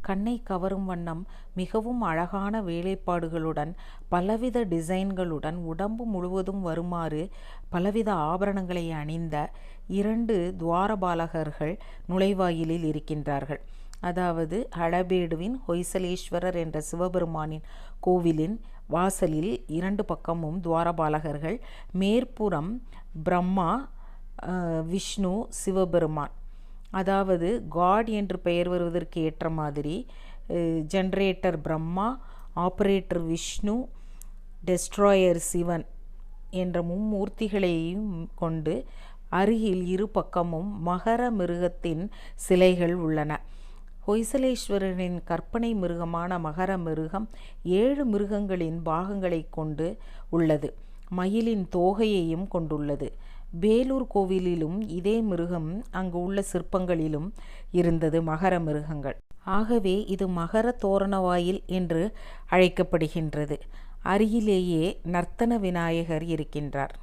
கண்ணை கவரும் வண்ணம் மிகவும் அழகான வேலைப்பாடுகளுடன் பலவித டிசைன்களுடன் உடம்பு முழுவதும் வருமாறு பலவித ஆபரணங்களை அணிந்த 2 துவாரபாலகர்கள் நுழைவாயிலில் இருக்கின்றார்கள். அதாவது ஹளபேடுவின் ஹொய்சலேஸ்வரர் என்ற சிவபெருமானின் கோவிலின் வாசலில் 2 பக்கமும் துவாரபாலகர்கள், மேற்புறம் பிரம்மா, விஷ்ணு, சிவபெருமான். அதாவது காட் என்று பெயர் வருவதற்கு ஏற்ற மாதிரி generator Brahma, operator Vishnu, destroyer Sivan என்ற மும்மூர்த்திகளையும் கொண்டு அருகில் இரு பக்கமும் மகர மிருகத்தின் சிலைகள் உள்ளன. ஹொய்சலேஸ்வரரின் கற்பனை மிருகமான மகர மிருகம் 7 மிருகங்களின் பாகங்களை கொண்டு உள்ளது. மயிலின் தோகையையும் கொண்டுள்ளது. வேலூர் கோவிலிலும் இதே மிருகம் அங்கு உள்ள சிற்பங்களிலும் இருந்தது, மகர மிருகங்கள். ஆகவே இது மகர தோரணவாயில் என்று அழைக்கப்படுகின்றது. அருகிலேயே நர்த்தன விநாயகர் இருக்கின்றார்.